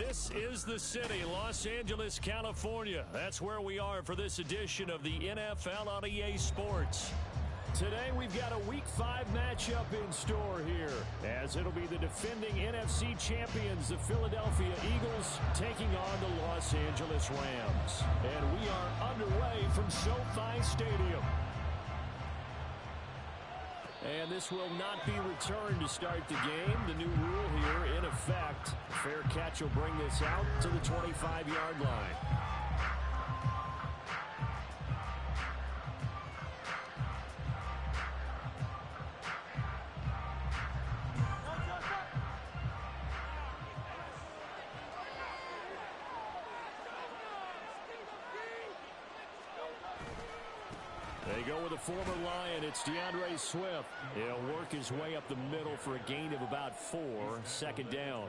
This is the city, Los Angeles, California. That's where we are for this edition of the NFL on EA Sports. Today we've got a Week 5 matchup in store here, as it'll be the defending NFC champions, the Philadelphia Eagles, taking on the Los Angeles Rams. And we are underway from SoFi Stadium. And this will not be returned to start the game. The new rule here in effect. Fair catch will bring this out to the 25-yard line. They go with a former Lion. It's DeAndre Swift. He'll work his way up the middle for a gain of about 4, second down.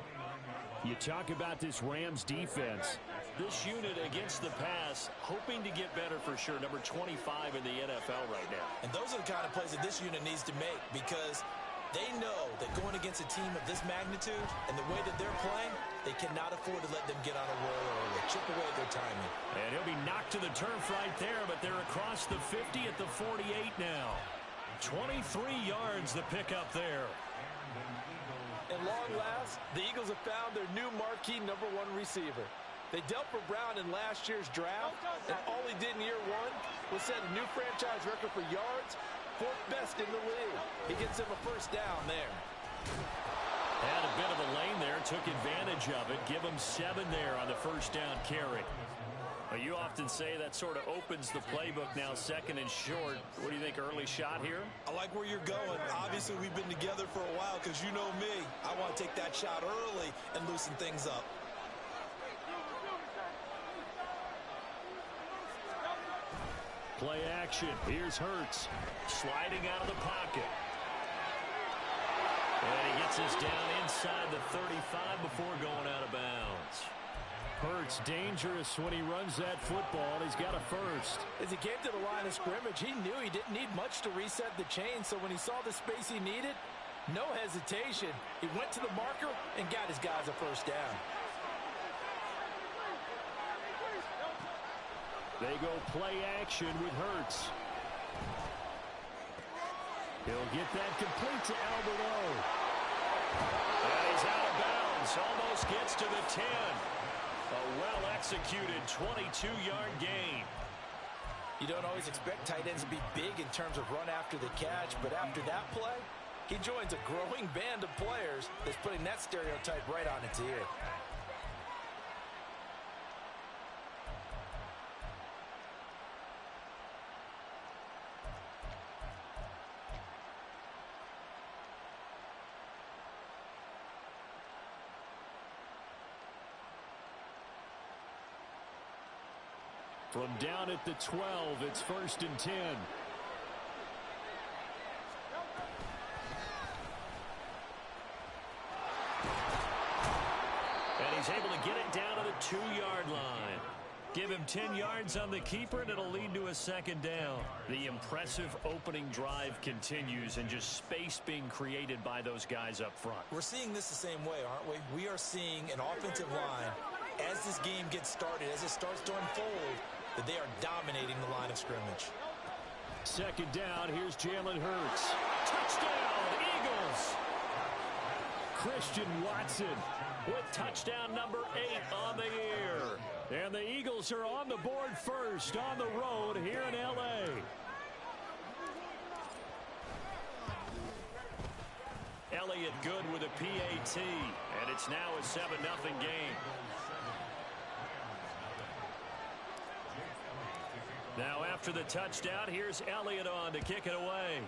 You talk about this Rams defense. This unit against the pass, hoping to get better for sure. Number 25 in the NFL right now. And those are the kind of plays that this unit needs to make, because they know that going against a team of this magnitude and the way that they're playing, they cannot afford to let them get on a roll or chip away at their timing. And he'll be knocked to the turf right there, but they're across the 50 at the 48 now. 23 yards the pickup there. At long last, the Eagles have found their new marquee #1 receiver. They dealt for Brown in last year's draft, and all he did in year 1 was set a new franchise record for yards, 4th best in the league. He gets him a first down there. Had a bit of a lane there, took advantage of it. Give him 7 there on the first down carry. Well, you often say that sort of opens the playbook now, second and short. What do you think, early shot here? I like where you're going. Obviously, we've been together for a while, because you know me. I want to take that shot early and loosen things up. Play action. Here's Hurts. Sliding out of the pocket. And he gets us down inside the 35 before going out of bounds. Hurts dangerous when he runs that football. He's got a first. As he came to the line of scrimmage, he knew he didn't need much to reset the chain, so when he saw the space he needed, no hesitation. He went to the marker and got his guys a first down. They go play action with Hurts. He'll get that complete to Albert O. And he's out of bounds. Almost gets to the 10. A well-executed 22-yard gain. You don't always expect tight ends to be big in terms of run after the catch, but after that play, he joins a growing band of players that's putting that stereotype right on its ear. From down at the 12, it's 1st and 10. And he's able to get it down to the 2-yard line. Give him 10 yards on the keeper, and it'll lead to a second down. The impressive opening drive continues, and just space being created by those guys up front. We're seeing this the same way, aren't we? We are seeing an offensive line, as this game gets started, as it starts to unfold, that they are dominating the line of scrimmage. Second down, here's Jalen Hurts. Touchdown, Eagles! Christian Watson with touchdown number 8 on the year. And the Eagles are on the board first on the road here in L.A. Elliott good with a PAT, and it's now a 7-0 game. Now after the touchdown, here's Elliott on to kick it away.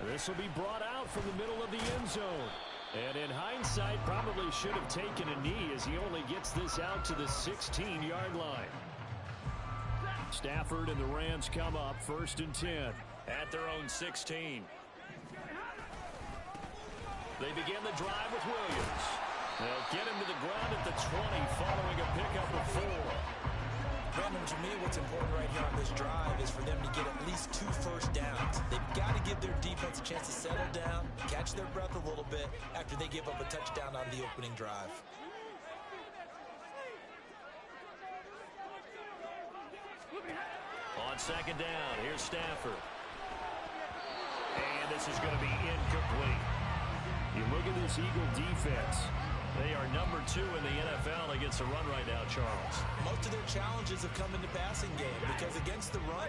This will be brought out from the middle of the end zone. And in hindsight, probably should have taken a knee, as he only gets this out to the 16-yard line. Stafford and the Rams come up 1st and 10 at their own 16. They begin the drive with Williams. They'll get him to the ground at the 20 following a pickup of 4. Brandon, to me, what's important right here on this drive is for them to get at least 2 first downs. They've got to give their defense a chance to settle down, catch their breath a little bit after they give up a touchdown on the opening drive. On second down, here's Stafford. And this is going to be incomplete. You look at this Eagle defense. They are number 2 in the NFL against the run right now, Charles. Most of their challenges have come in the passing game because against the run,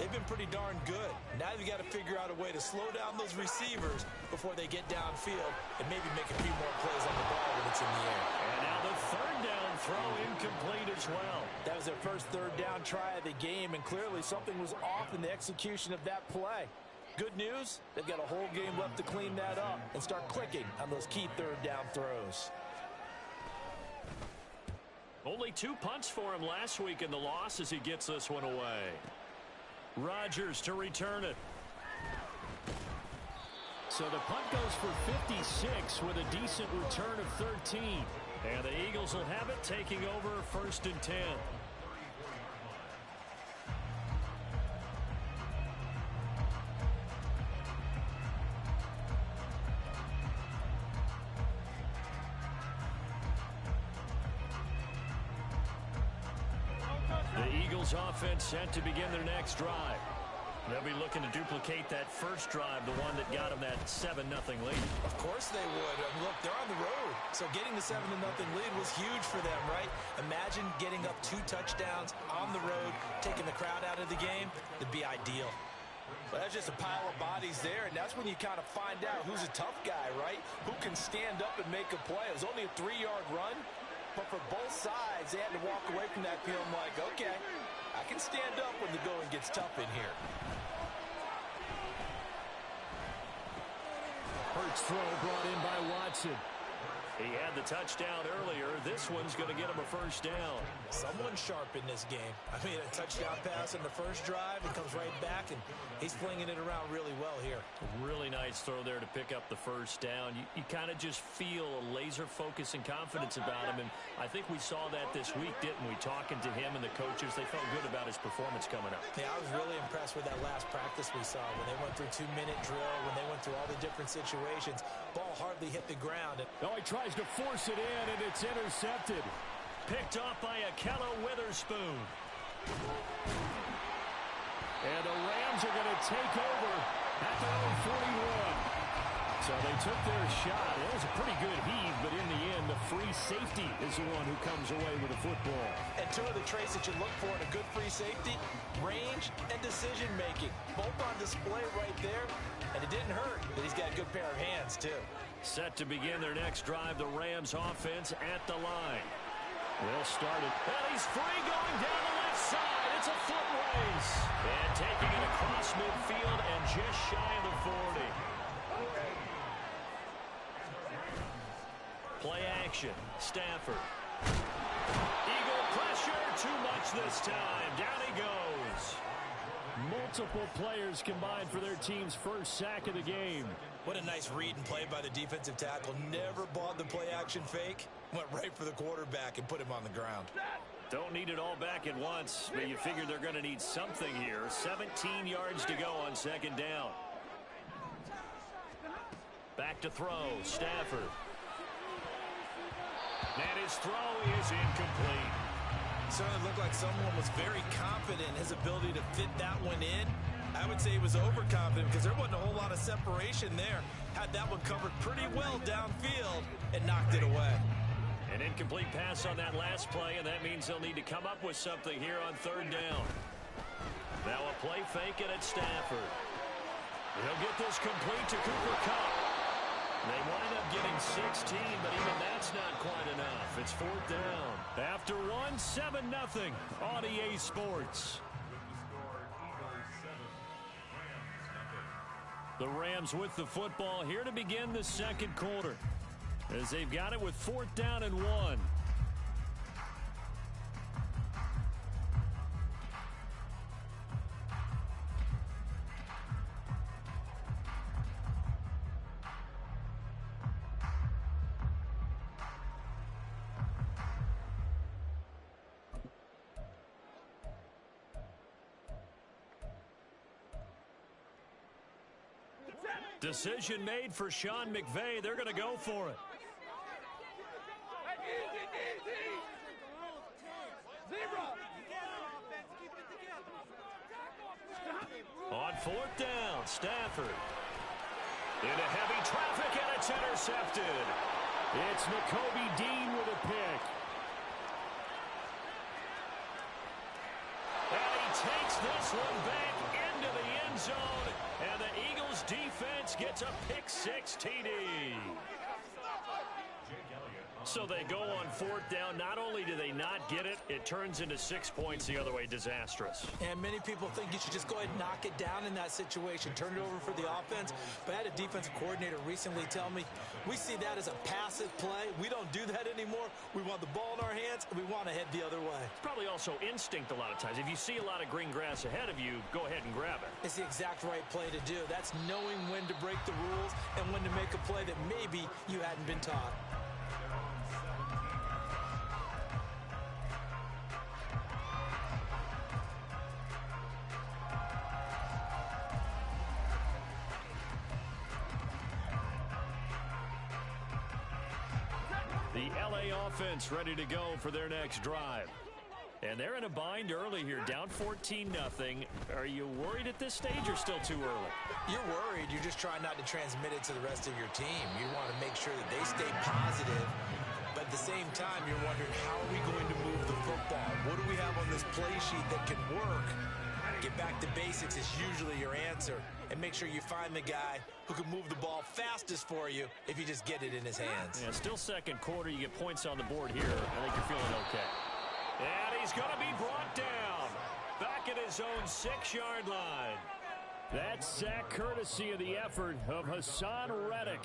they've been pretty darn good. Now they've got to figure out a way to slow down those receivers before they get downfield and maybe make a few more plays on the ball when it's in the air. And now the third down throw incomplete as well. That was their first third down try of the game, and clearly something was off in the execution of that play. Good news, they've got a whole game left to clean that up and start clicking on those key third down throws. Only 2 punts for him last week in the loss as he gets this one away. Rodgers to return it. So the punt goes for 56 with a decent return of 13. And the Eagles will have it taking over 1st and 10. Offense set to begin their next drive. They'll be looking to duplicate that first drive, the one that got them that 7-0 lead. Of course they would. Look, they're on the road, so getting the 7-0 lead was huge for them, right? Imagine getting up 2 touchdowns on the road, taking the crowd out of the game. It'd be ideal. Well, that's just a pile of bodies there, and that's when you kind of find out who's a tough guy, right? Who can stand up and make a play. It was only a 3-yard run, but for both sides, they had to walk away from that feeling like, okay, I can stand up when the going gets tough in here. Hurts throw brought in by Watson. He had the touchdown earlier. This one's going to get him a first down. Someone sharp in this game. I mean, a touchdown pass in the first drive and comes right back, and he's flinging it around really well here. Really nice throw there to pick up the first down. You kind of just feel a laser focus and confidence about him, and I think we saw that this week, didn't we? Talking to him and the coaches, they felt good about his performance coming up. Yeah, I was really impressed with that last practice we saw when they went through 2-minute drill, when they went through all the different situations. Ball hardly hit the ground. Oh, he tries to force it in, and it's intercepted. Picked off by Ahkello Witherspoon. And the Rams are going to take over at their own 41. So they took their shot. It was a pretty good heave, but in the end, the free safety is the one who comes away with the football. And 2 of the traits that you look for in a good free safety, range and decision-making. Both on display right there, and it didn't hurt that he's got a good pair of hands, too. Set to begin their next drive, the Rams offense at the line. They'll start it. And he's free going down the left side. It's a foot race. And taking it across midfield and just shy of the 40. Play action. Stafford. Eagle pressure. Too much this time. Down he goes. Multiple players combined for their team's first sack of the game. What a nice read and play by the defensive tackle. Never bought the play-action fake. Went right for the quarterback and put him on the ground. Don't need it all back at once, but you figure they're going to need something here. 17 yards to go on second down. Back to throw. Stafford. And his throw is incomplete. Certainly looked like someone was very confident in his ability to fit that one in. I would say he was overconfident because there wasn't a whole lot of separation there. Had that one covered pretty well downfield and knocked it away. An incomplete pass on that last play, and that means they'll need to come up with something here on third down. Now a play fake and it's Stafford. He'll get this complete to Cooper Kupp. They wind up getting 16, but even that's not quite enough. It's fourth down. After one, 7-0 on EA Sports. The Rams with the football here to begin the second quarter, as they've got it with fourth down and 1. Decision made for Sean McVay. They're going to go for it. On fourth down, Stafford. Into heavy traffic, and it's intercepted. It's Nakobe Dean with a pick. And he takes this one back into the end zone, and the Eagles defense gets a pick six TD. So they go on fourth down. Not only do they not get it, it turns into 6 points the other way. Disastrous. And many people think you should just go ahead and knock it down in that situation, turn it over for the offense. But I had a defensive coordinator recently tell me, we see that as a passive play. We don't do that anymore. We want the ball in our hands, and we want to head the other way. It's probably also instinct a lot of times. If you see a lot of green grass ahead of you, go ahead and grab it. It's the exact right play to do. That's knowing when to break the rules and when to make a play that maybe you hadn't been taught. The LA offense ready to go for their next drive. And they're in a bind early here, down 14-0. Are you worried at this stage or still too early? You're worried. You're just trying not to transmit it to the rest of your team. You want to make sure that they stay positive. But at the same time, you're wondering, how are we going to move the football? What do we have on this play sheet that can work? Get back to basics is usually your answer. And make sure you find the guy who can move the ball fastest for you if you just get it in his hands. Yeah, still second quarter. You get points on the board here. I think you're feeling okay. And he's going to be brought down. Back at his own 6-yard line. That sack courtesy of the effort of Hassan Reddick.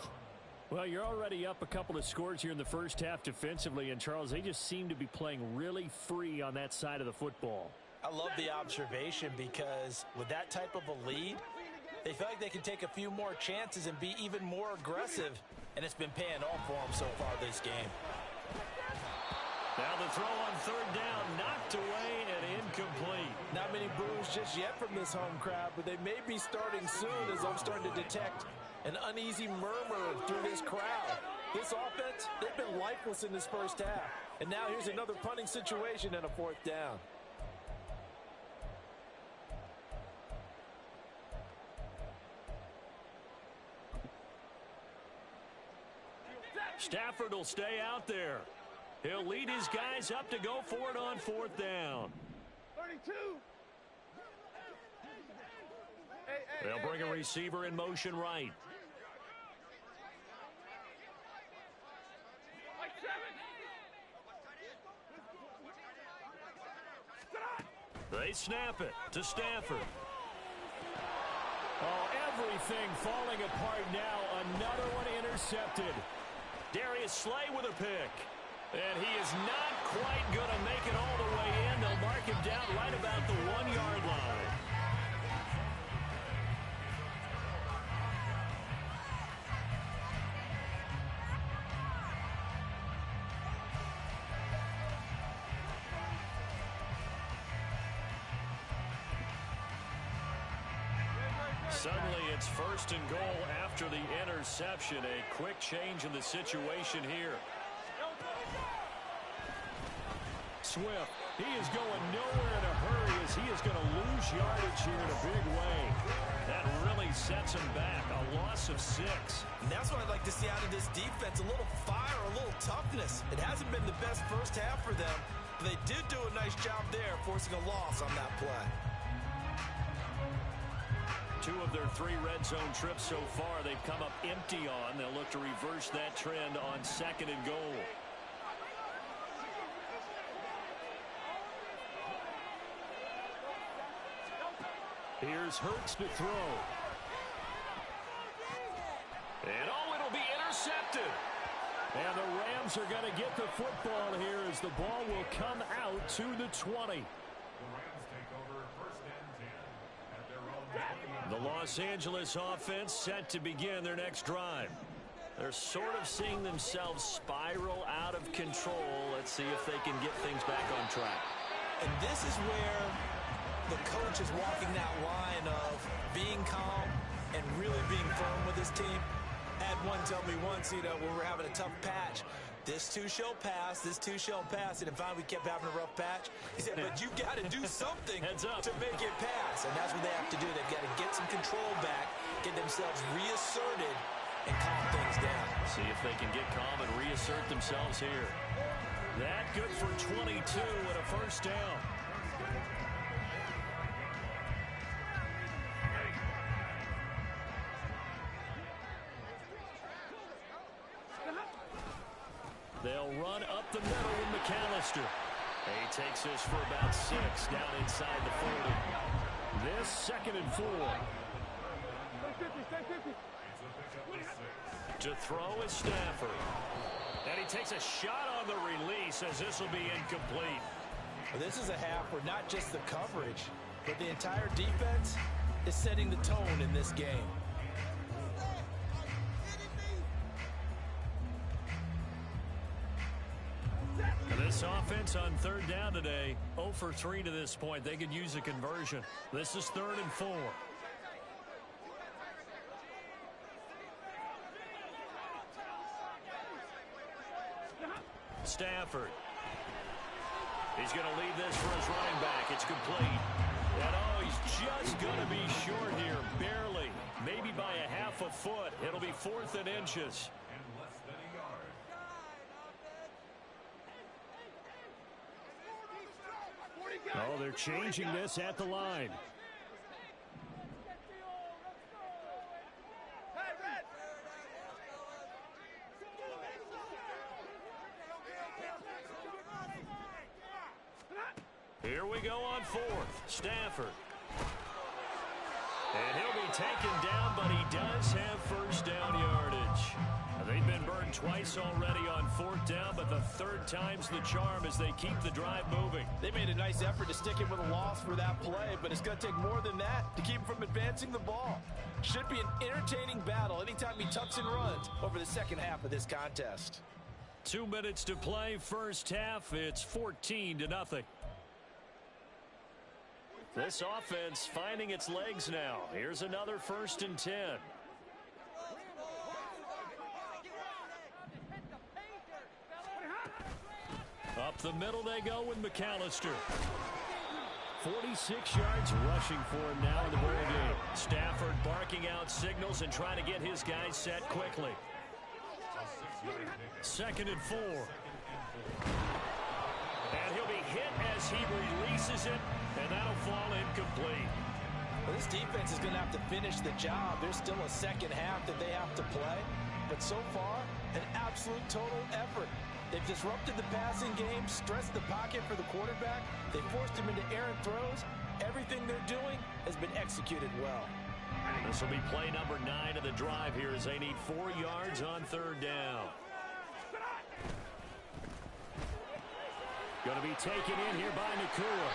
Well, you're already up a couple of scores here in the first half defensively. And, Charles, they just seem to be playing really free on that side of the football. I love the observation because with that type of a lead, they feel like they can take a few more chances and be even more aggressive. And it's been paying off for them so far this game. Now the throw on third down, knocked away and incomplete. Not many boos just yet from this home crowd, but they may be starting soon as I'm starting to detect an uneasy murmur through this crowd. This offense, they've been lifeless in this first half. And now here's another punting situation and a fourth down. Stafford will stay out there. He'll lead his guys up to go for it on fourth down. 32. They'll bring a receiver in motion right. They snap it to Stafford. Oh, everything falling apart now. Another one intercepted. Darius Slay with a pick. And he is not quite going to make it all the way in. They'll mark him down right about the 1-yard line. Suddenly it's first and goal after the interception. A quick change in the situation here. Swift, he is going nowhere in a hurry as he is going to lose yardage here in a big way. That really sets him back. A loss of 6. And that's what I'd like to see out of this defense. A little fire, a little toughness. It hasn't been the best first half for them, but they did do a nice job there, forcing a loss on that play. 2 of their 3 red zone trips so far they've come up empty on. They'll look to reverse that trend on second and goal. Here's Hurts to throw. And oh, it'll be intercepted. And the Rams are going to get the football here as the ball will come out to the 20. The Los Angeles offense set to begin their next drive. They're sort of seeing themselves spiral out of control. Let's see if they can get things back on track. And this is where the coach is walking that line of being calm, and really being firm with his team. I had one tell me once, when we're having a tough patch, this too shall pass, this too shall pass. And if we kept having a rough patch, he said, but you got to do something to make it pass. And that's what they have to do. They've got to get some control back, get themselves reasserted, and calm things down. See if they can get calm and reassert themselves here. That good for 22 and a first down. They'll run up the middle with McAllister. He takes this for about 6 down inside the 40. This 2nd and 4. To throw is Stafford. And he takes a shot on the release as this will be incomplete. Well, this is a half where not just the coverage, but the entire defense is setting the tone in this game. This offense on 3rd down today, 0 for 3 to this point. They could use a conversion. This is 3rd and 4. Stafford. He's going to lead this for his running back. It's complete. And he's just going to be short here, barely. Maybe by a half a foot. It'll be 4th and inches. Oh, they're changing this at the line. Here we go on 4th. Stafford. And he'll be taken down, but he does have first down yardage. They've been burned twice already on 4th down, but the 3rd time's the charm as they keep the drive moving. They made a nice effort to stick him with a loss for that play, but it's going to take more than that to keep him from advancing the ball. Should be an entertaining battle anytime he tucks and runs over the second half of this contest. 2 minutes to play, first half. It's 14-0. This offense finding its legs now. Here's another 1st and 10. Up the middle they go with McAllister. 46 yards rushing for him now in the ball game. Stafford barking out signals and trying to get his guys set quickly. 2nd and 4. And he'll be hit as he releases it, and that'll fall incomplete. Well, this defense is going to have to finish the job. There's still a second half that they have to play. But so far, an absolute total effort. They've disrupted the passing game, stressed the pocket for the quarterback. They forced him into errant throws. Everything they're doing has been executed well. This will be play number 9 of the drive here as they need 4 yards on 3rd down. Going to be taken in here by Nakua.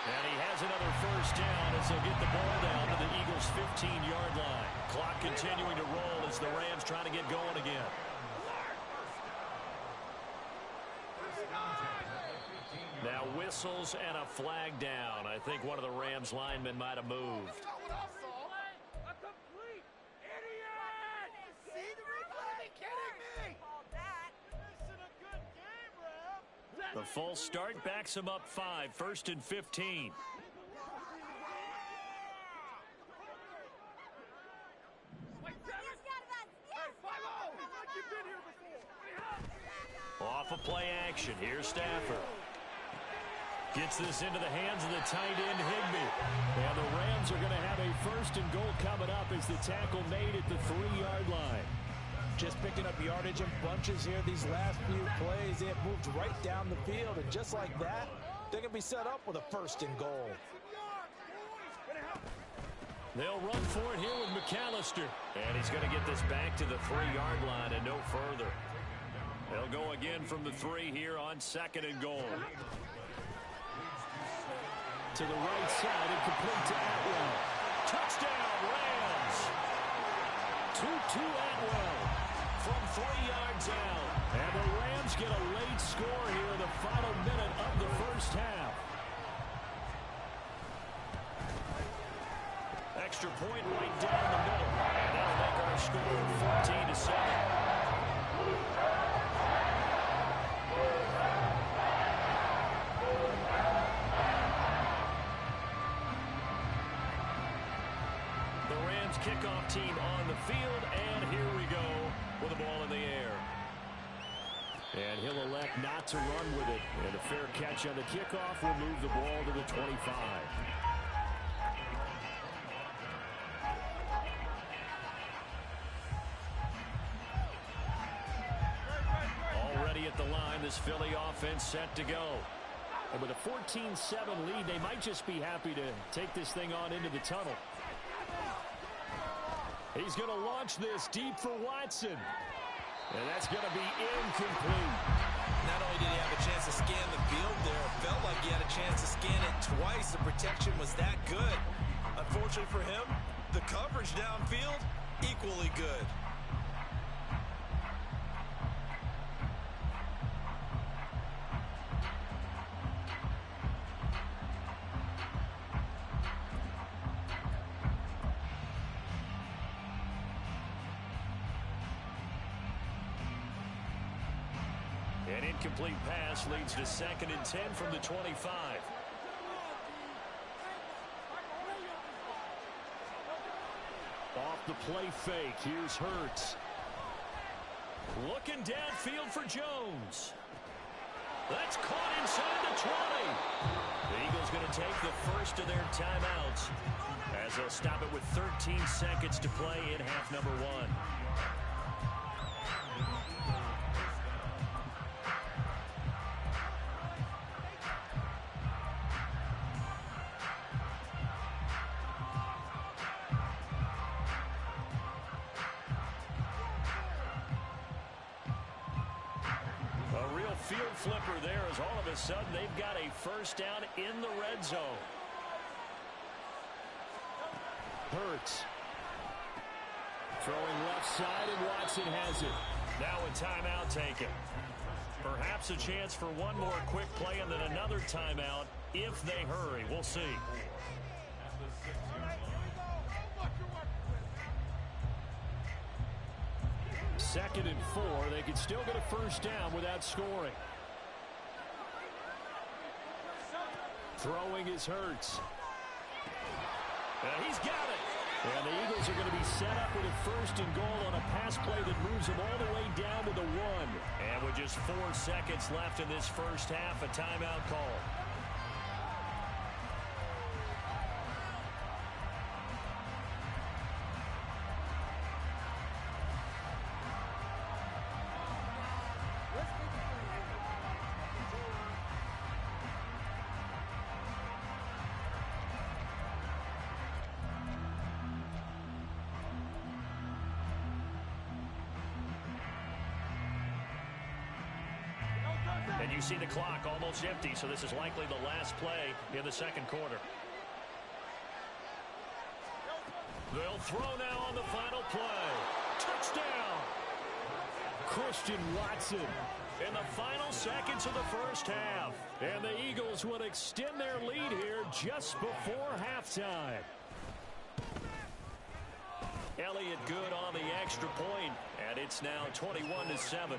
And he has another first down as they'll get the ball down to the Eagles' 15-yard line. Clock continuing to roll as the Rams try to get going again. Now whistles and a flag down. I think one of the Rams linemen might have moved. The false start backs him up 5, 1st and 15. Off of play action. Here's Stafford. Gets this into the hands of the tight end, Higbee. And the Rams are going to have a 1st and goal coming up as the tackle made at the 3-yard line. Just picking up yardage in bunches here these last few plays. They have moved right down the field, and just like that, they're going to be set up with a 1st and goal. They'll run for it here with McAllister. And he's going to get this back to the 3-yard line and no further. They'll go again from the 3 here on 2nd and goal. To the right side and complete to Atwell. Touchdown, Rams! 2-2 Atwell from 3 yards out. And the Rams get a late score here in the final minute of the first half. Extra point right down the middle. score 14-7. The Rams kickoff team on the field, and here we go with the ball in the air. And he'll elect not to run with it. And a fair catch on the kickoff will move the ball to the 25. Already at the line, this Philly offense set to go. And with a 14-7 lead, they might just be happy to take this thing on into the tunnel. He's going to launch this deep for Watson. And that's going to be incomplete. Not only did he have a chance to scan the field there, it felt like he had a chance to scan it twice. The protection was that good. Unfortunately for him, the coverage downfield, equally good. An incomplete pass leads to 2nd and 10 from the 25. Off the play fake, here's Hurts. Looking downfield for Jones. That's caught inside the 20. The Eagles going to take the first of their timeouts as they'll stop it with 13 seconds to play in half number 1. Field flipper there as all of a sudden they've got a first down in the red zone. Hurts. Throwing left side, and Watson has it. Now a timeout taken. Perhaps a chance for one more quick play and then another timeout if they hurry. We'll see. Second and 4. They could still get a first down without scoring. Throwing is Hurts. And he's got it. And the Eagles are going to be set up with a first and goal on a pass play that moves them all the way down with a 1. And with just 4 seconds left in this first half, a timeout call. And you see the clock almost empty, so this is likely the last play in the second quarter. They'll throw now on the final play. Touchdown! Christian Watson in the final seconds of the first half. And the Eagles will extend their lead here just before halftime. Elliott good on the extra point, and it's now 21-7.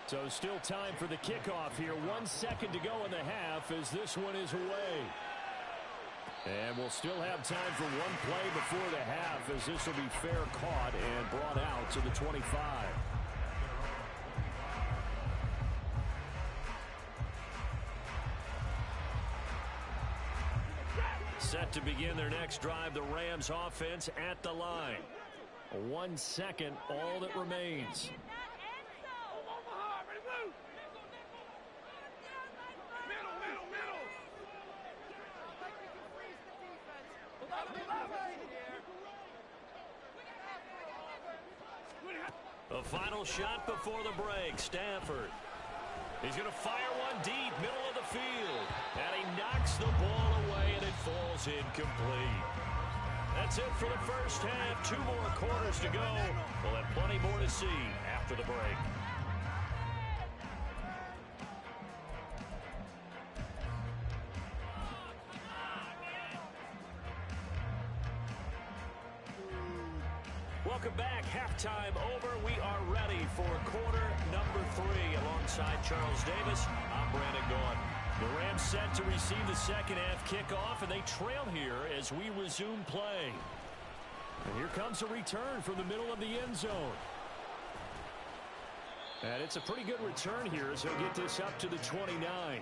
So still time for the kickoff here. 1 second to go in the half as this one is away. And we'll still have time for one play before the half as this will be fair caught and brought out to the 25. Set to begin their next drive, the Rams offense at the line. 1 second, all that remains. The final shot before the break. Stafford. He's going to fire one deep, middle of the field. And he knocks the ball away, and it falls incomplete. That's it for the first half. 2 more quarters to go. We'll have plenty more to see after the break. halftime over. We are ready for quarter number 3. Alongside Charles Davis, I'm Brandon Gaudin. The Rams set to receive the second half kickoff, and they trail here as we resume play. And here comes a return from the middle of the end zone. And it's a pretty good return here as he'll get this up to the 29.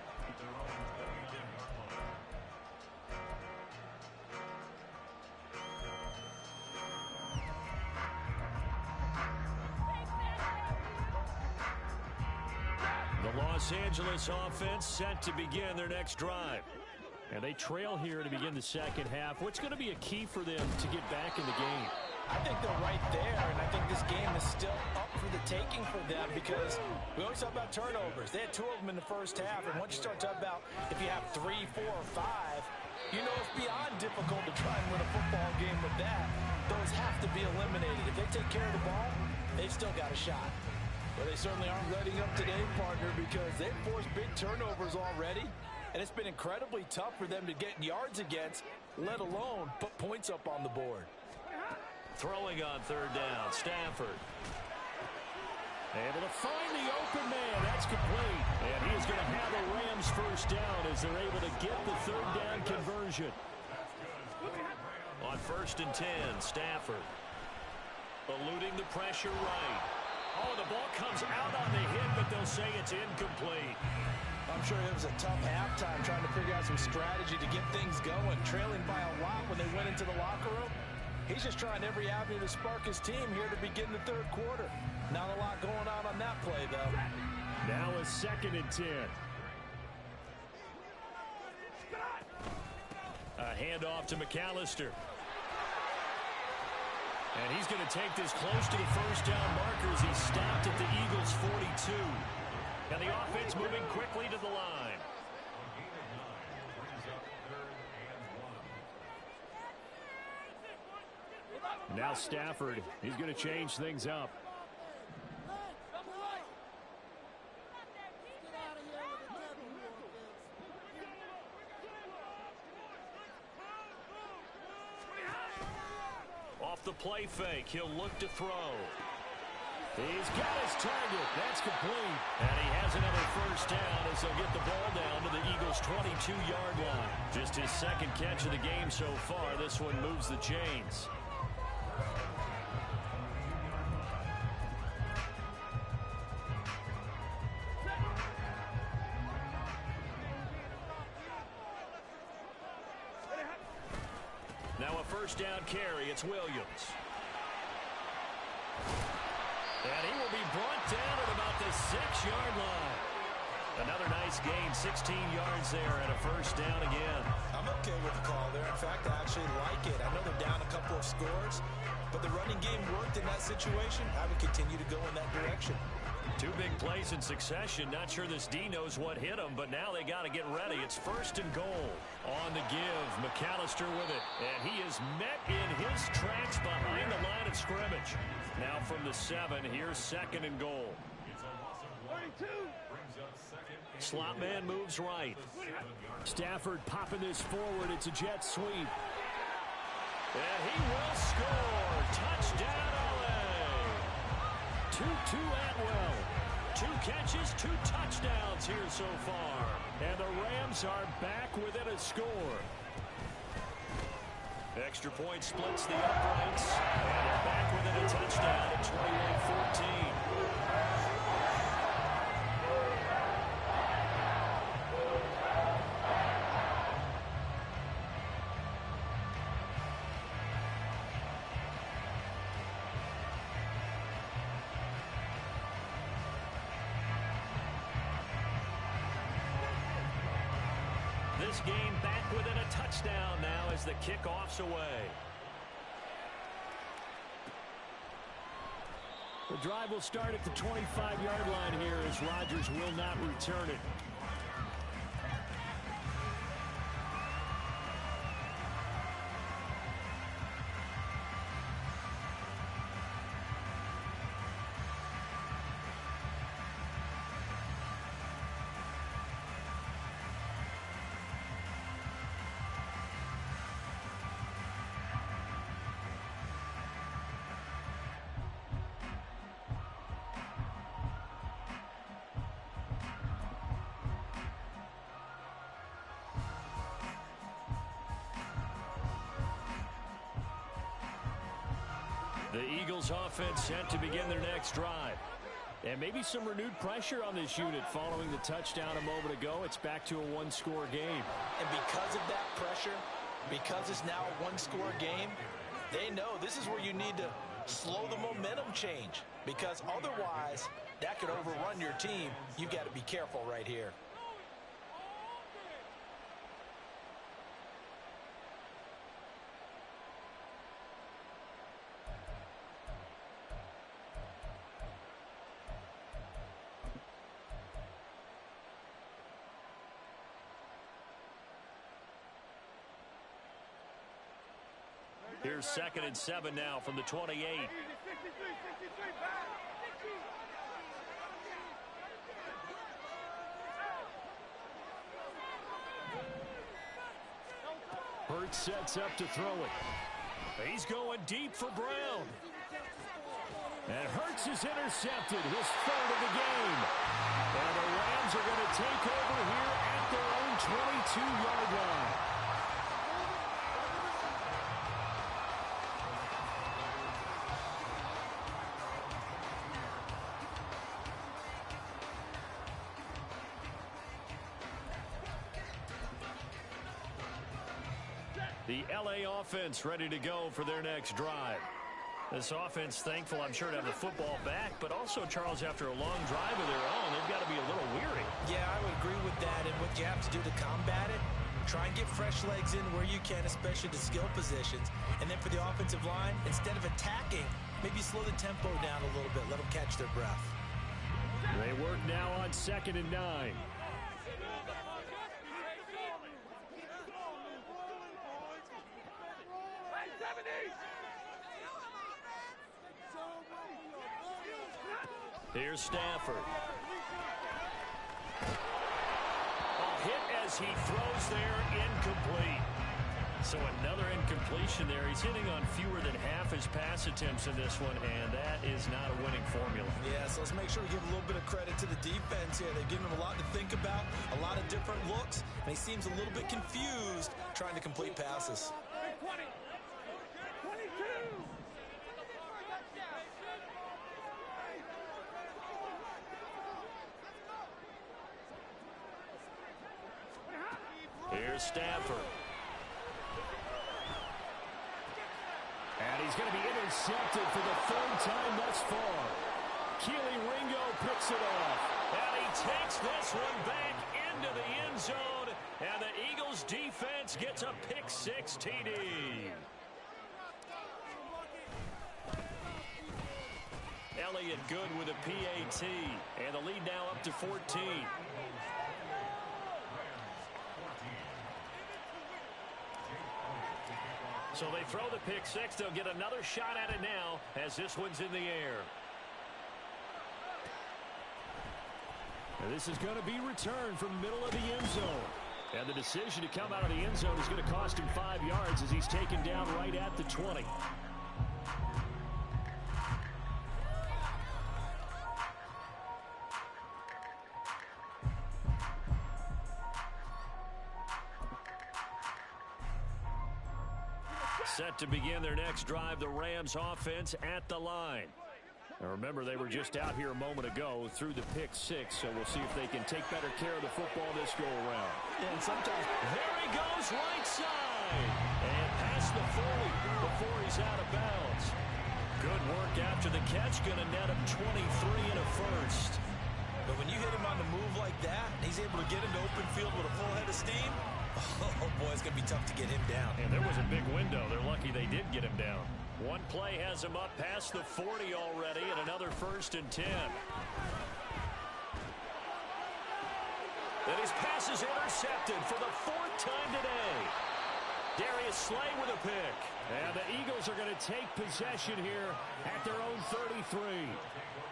The Los Angeles offense set to begin their next drive. And they trail here to begin the second half. What's going to be a key for them to get back in the game? I think they're right there, and I think this game is still up for the taking for them because we always talk about turnovers. They had 2 of them in the first half, and once you start talking about if you have 3, 4, or 5, you know it's beyond difficult to try and win a football game with that. Those have to be eliminated. If they take care of the ball, they've still got a shot. Well, they certainly aren't letting up today, partner, because they've forced big turnovers already, and it's been incredibly tough for them to get yards against, let alone put points up on the board. Throwing on third down, Stafford. Able to find the open man. That's complete. And he is going to have a Rams first down as they're able to get the third down conversion. On 1st and 10, Stafford. Eluding the pressure right. Oh, the ball comes out on the hit, but they'll say it's incomplete. I'm sure it was a tough halftime trying to figure out some strategy to get things going. Trailing by a lot when they went into the locker room. He's just trying every avenue to spark his team here to begin the third quarter. Not a lot going on that play, though. Now a 2nd and 10. A handoff to McAllister. And he's going to take this close to the first down markers. He stopped at the Eagles' 42. And the offense moving quickly to the line. Now Stafford, he's going to change things up. Off the play fake, he'll look to throw. He's got his target. That's complete. And he has another first down as they'll get the ball down to the Eagles' 22-yard line. Just his 2nd catch of the game so far. This one moves the chains. Now a first down carry. It's Williams. And he will be brought down at about the 6-yard line. Another nice gain, 16 yards there, and a first down again. I'm okay with the call there. In fact, I actually like it. I know they're down a couple of scores, but the running game worked in that situation. I would continue to go in that direction. 2 big plays in succession. Not sure this D knows what hit him, but now they got to get ready. It's 1st and goal. On the give, McAllister with it. And he is met in his tracks behind the line of scrimmage. Now from the 7, here's 2nd and goal. Slot man moves right. Stafford popping this forward. It's a jet sweep. And he will score. Touchdown, LA. Tutu Atwell. 2 catches, 2 touchdowns here so far. And the Rams are back within a score. Extra point splits the uprights. And they're back within a touchdown at 21-14. This game back within a touchdown now as the kickoff's away. The drive will start at the 25-yard line here as Rodgers will not return it. The Eagles offense set to begin their next drive. And maybe some renewed pressure on this unit following the touchdown a moment ago. It's back to a one-score game. And because of that pressure, because it's now a one-score game, they know this is where you need to slow the momentum change, because otherwise that could overrun your team. You've got to be careful right here. Here's 2nd and 7 now from the 28. Hurts sets up to throw it. He's going deep for Brown. And Hurts is intercepted, his 3rd of the game. And the Rams are going to take over here at their own 22-yard line. The LA offense ready to go for their next drive. This offense thankful, I'm sure, to have the football back, but also, Charles, after a long drive of their own, they've got to be a little weary. Yeah, I would agree with that. And what you have to do to combat it, try and get fresh legs in where you can, especially the skill positions. And then for the offensive line, instead of attacking, maybe slow the tempo down a little bit. Let them catch their breath. They work now on 2nd and 9. Here's Stafford. A hit as he throws there, incomplete. So another incompletion there. He's hitting on fewer than half his pass attempts in this one, and that is not a winning formula. Yeah, so let's make sure we give a little bit of credit to the defense here. They've given him a lot to think about, a lot of different looks, and he seems a little bit confused trying to complete passes. Here's Stafford. And he's going to be intercepted for the 3rd time thus far. Keely Ringo picks it off. And he takes this one back into the end zone. And the Eagles defense gets a pick-6 TD. Elliott good with a PAT. And the lead now up to 14. So they throw the pick-6. They'll get another shot at it now as this one's in the air. And this is going to be returned from the middle of the end zone. And the decision to come out of the end zone is going to cost him 5 yards as he's taken down right at the 20. Set to begin their next drive, the Rams offense at the line. Now remember, they were just out here a moment ago through the pick-6, so we'll see if they can take better care of the football this go-around. Yeah, and sometimes... There he goes, right side. And past the 40 before he's out of bounds. Good work after the catch, going to net him 23 and a first. But when you hit him on the move like that, and he's able to get into open field with a full head of steam, oh, boy, it's going to be tough to get him down. And there was a big window. They're lucky they did get him down. One play has him up past the 40 already, and another 1st and 10. And his pass is intercepted for the 4th time today. Darius Slay with a pick. And the Eagles are going to take possession here at their own 33.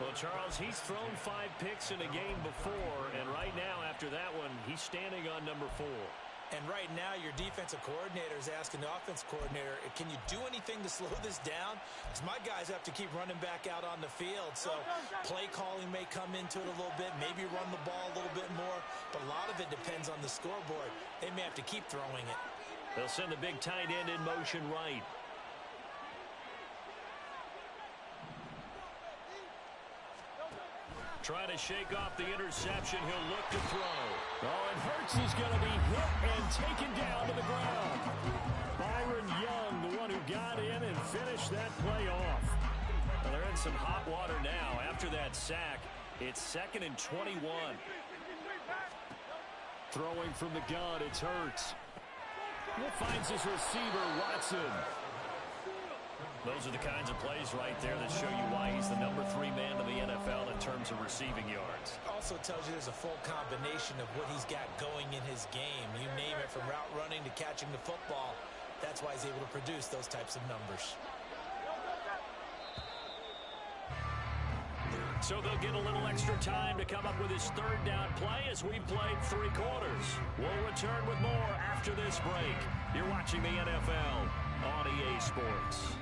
Well, Charles, he's thrown 5 picks in a game before, and right now, after that one, he's standing on number 4. And right now, your defensive coordinator is asking the offense coordinator, can you do anything to slow this down? Because my guys have to keep running back out on the field. So play calling may come into it a little bit, maybe run the ball a little bit more. But a lot of it depends on the scoreboard. They may have to keep throwing it. They'll send the big tight end in motion right. Trying to shake off the interception. He'll look to throw. Oh, and Hurts is going to be hit and taken down to the ground. Byron Young, the one who got in and finished that play off. Well, they're in some hot water now. After that sack, it's 2nd and 21. Throwing from the gun, it's Hurts. He finds his receiver, Watson. Those are the kinds of plays right there that show you why he's the number 3 man in the NFL in terms of receiving yards. Also tells you there's a full combination of what he's got going in his game. You name it, from route running to catching the football. That's why he's able to produce those types of numbers. So they'll get a little extra time to come up with his 3rd down play as we've played 3 quarters. We'll return with more after this break. You're watching the NFL on EA Sports.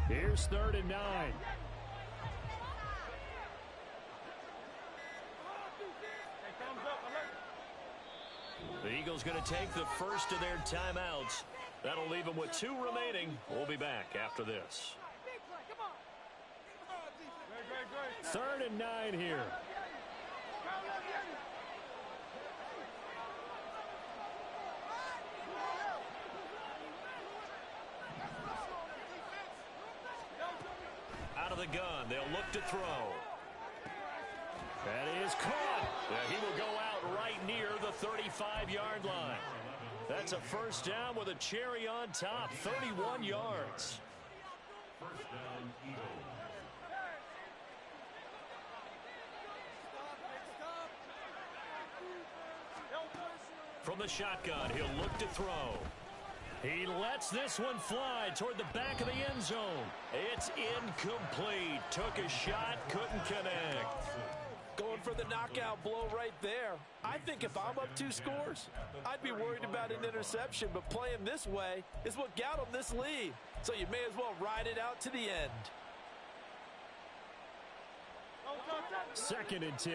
Here's 3rd and 9. The Eagles going to take the first of their timeouts. That'll leave them with 2 remaining. We'll be back after this. 3rd and 9 here. Out of the gun, they'll look to throw. That is caught. He will go out right near the 35-yard line. That's a 1st down with a cherry on top, 31 yards. 1st down, Eagles. From the shotgun, he'll look to throw. He lets this one fly toward the back of the end zone. It's incomplete. Took a shot, couldn't connect. Going for the knockout blow right there. I think if I'm up 2 scores, I'd be worried about an interception, but playing this way is what got them this lead. So you may as well ride it out to the end. 2nd and 10.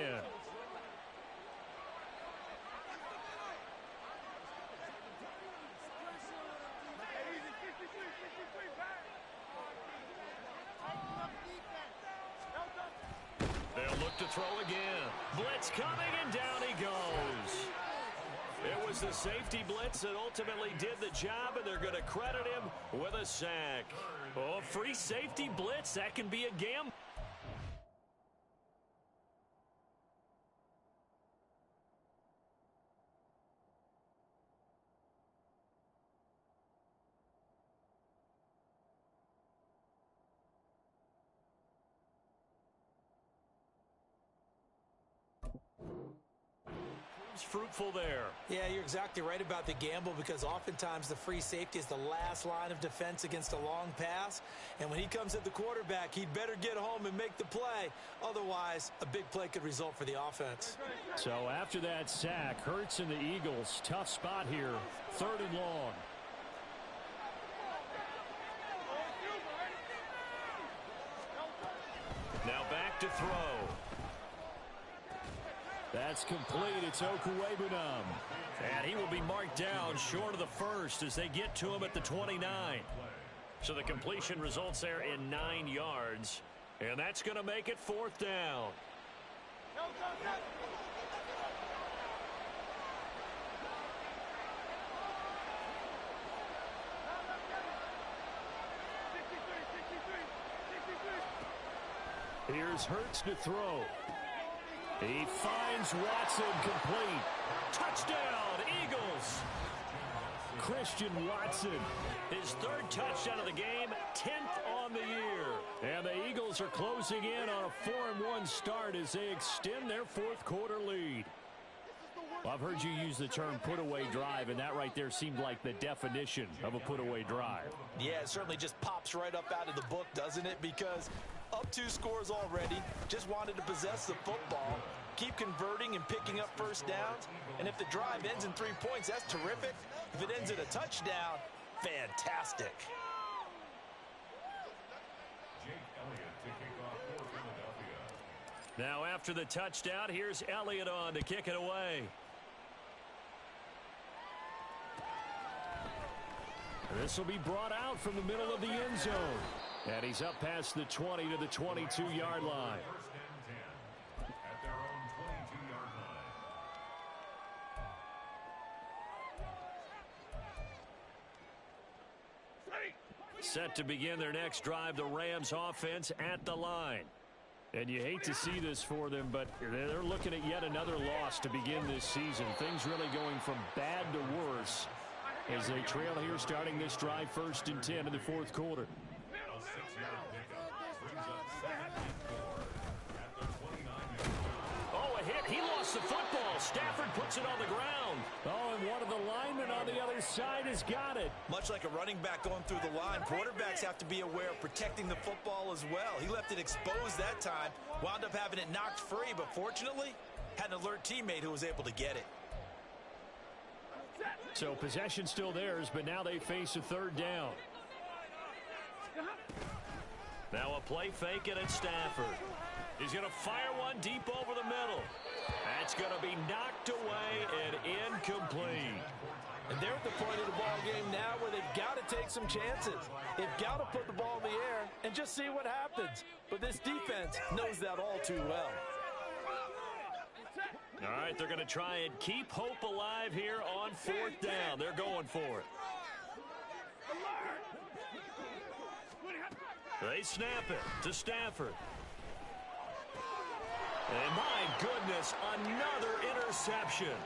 To throw again. Blitz coming, and down he goes. It was the safety blitz that ultimately did the job, and they're going to credit him with a sack. Oh, free safety blitz, that can be a gamble. Fruitful there. Yeah, you're exactly right about the gamble, because oftentimes the free safety is the last line of defense against a long pass. And when he comes at the quarterback, he'd better get home and make the play. Otherwise, a big play could result for the offense. So after that sack, Hurts and the Eagles, tough spot here. 3rd and long. Now back to throw. That's complete. It's Okuwebunam. And he will be marked down short of the 1st as they get to him at the 29. So the completion results there in 9 yards. And that's going to make it 4th down. Here's Hurts to throw. He finds Watson complete. Touchdown, Eagles. Christian Watson, his 3rd touchdown of the game, 10th on the year. And the Eagles Eagles are closing in on a 4-1 start as they extend their fourth quarter lead. Well, I've heard you use the term put-away drive, and that right there seemed like the definition of a put-away drive. Yeah, it certainly just pops right up out of the book, doesn't it? Because up 2 scores already, just wanted to possess the football, keep converting and picking up first downs. And if the drive ends in 3 points, that's terrific. If it ends in a touchdown, fantastic. Now after the touchdown, here's Elliott on to kick it away. This will be brought out from the middle of the end zone. And he's up past the 20 to the 22-yard line. Set to begin their next drive, the Rams offense at the line. And you hate to see this for them, but they're looking at yet another loss to begin this season. Things really going from bad to worse as they trail here starting this drive 1st and 10 in the fourth quarter. Oh, a hit. He lost the football. Stafford puts it on the ground. Oh, and one of the linemen on the other side has got it. Much like a running back going through the line, quarterbacks have to be aware of protecting the football as well. He left it exposed that time, wound up having it knocked free, but fortunately, had an alert teammate who was able to get it. So possession still theirs, but now they face a 3rd down. Now a play fake, and it's Stafford. He's going to fire one deep over the middle. That's going to be knocked away and incomplete. And they're at the point of the ball game now where they've got to take some chances. They've got to put the ball in the air and just see what happens. But this defense knows that all too well. All right, they're going to try and keep hope alive here on 4th down. They're going for it. They snap it to Stafford. And my goodness, another interception.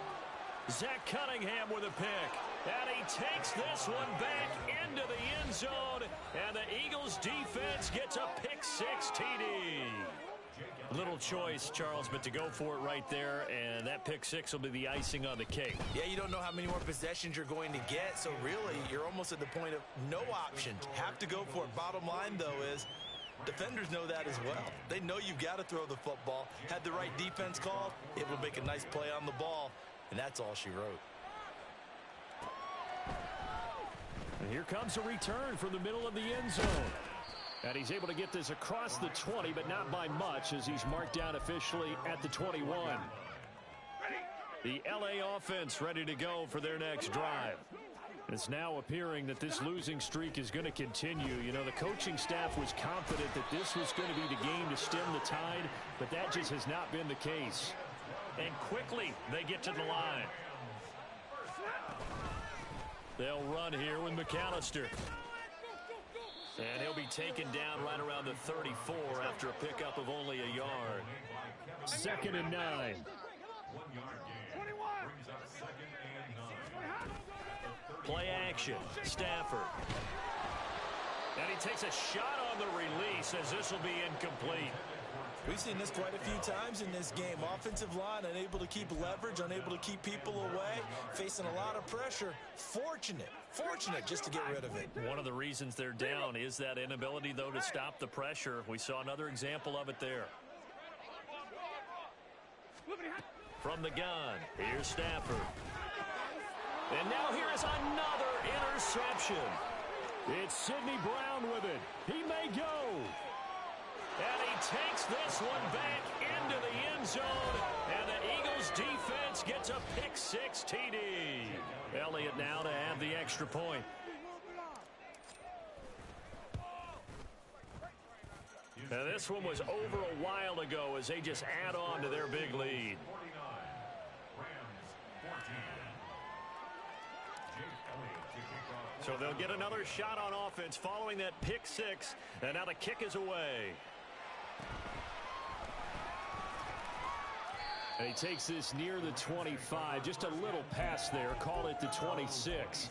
Zach Cunningham with a pick. And he takes this one back into the end zone. And the Eagles defense gets a pick-6 TD. Little choice, Charles, but to go for it right there, and that pick-6 will be the icing on the cake. Yeah, you don't know how many more possessions you're going to get, so really you're almost at the point of no options. Have to go for it. Bottom line, though, is defenders know that as well. They know you've got to throw the football. Had the right defense called, able to make a nice play on the ball, and that's all she wrote. And here comes a return from the middle of the end zone. And he's able to get this across the 20, but not by much, as he's marked down officially at the 21. The LA offense ready to go for their next drive. It's now appearing that this losing streak is going to continue. You know, the coaching staff was confident that this was going to be the game to stem the tide, but that just has not been the case. And quickly, they get to the line. They'll run here with McAllister. And he'll be taken down right around the 34 after a pickup of only a yard. 2nd and 9. Play action. Stafford. And he takes a shot on the release as this will be incomplete. We've seen this quite a few times in this game. Offensive line unable to keep leverage, unable to keep people away, facing a lot of pressure. Fortunate just to get rid of it. One of the reasons they're down is that inability, though, to stop the pressure. We saw another example of it there. From the gun, here's Stafford. And now here is another interception. It's Sidney Brown with it. He may go. And he takes this one back into the end zone. And the Eagles defense gets a pick-6 TD. Elliott now to have the extra point. Now this one was over a while ago as they just add on to their big lead. So they'll get another shot on offense following that pick-6. And now the kick is away. And he takes this near the 25. Just a little pass there. Call it the 26.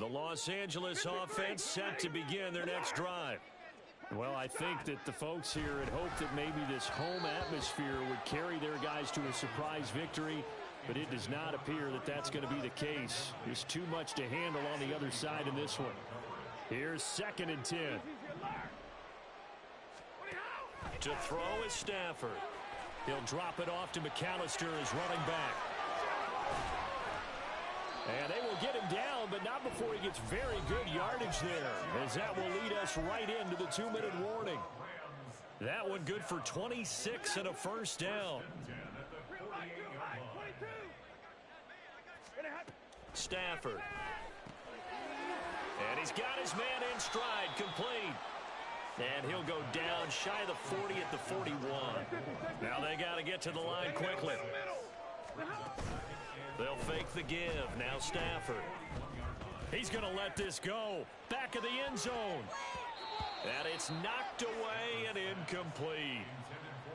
The Los Angeles offense set to begin their next drive. Well, I think that the folks here had hoped that maybe this home atmosphere would carry their guys to a surprise victory, but it does not appear that that's going to be the case. There's too much to handle on the other side in this one. Here's 2nd and 10. To throw is Stafford. He'll drop it off to McAllister as running back. And they will get him down, but not before he gets very good yardage there, as that will lead us right into the 2-minute warning. That one good for 26 and a first down. Stafford. And he's got his man in stride, complete. And he'll go down shy of the 40 at the 41. Now they got to get to the line quickly. They'll fake the give. Now Stafford. He's going to let this go. Back of the end zone. And it's knocked away and incomplete.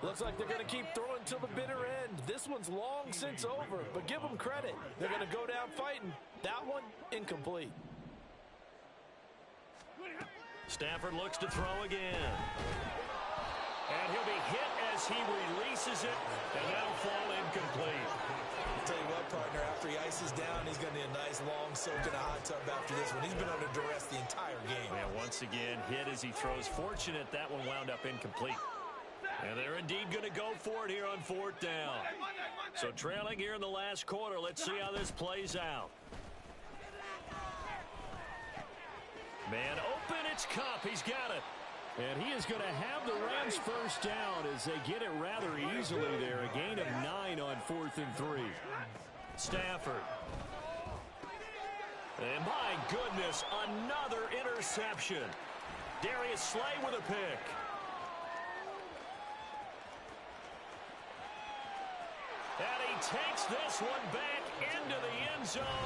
Looks like they're going to keep throwing till the bitter end. This one's long since over, but give them credit. They're going to go down fighting. That one, incomplete. Stafford looks to throw again. And he'll be hit as he releases it, and that'll fall incomplete. I'll tell you what, partner, after he ices down, he's going to need a nice long soak in a hot tub after this one. He's been under duress the entire game. And once again, hit as he throws. Fortunate that one wound up incomplete. And they're indeed going to go for it here on 4th down. So trailing here in the last quarter. Let's see how this plays out. Man open, it's Kupp. He's got it. And he is going to have the Rams first down as they get it rather easily there. A gain of 9 on 4th and 3. Stafford. And my goodness, another interception. Darius Slay with a pick. And he takes this one back into the end zone.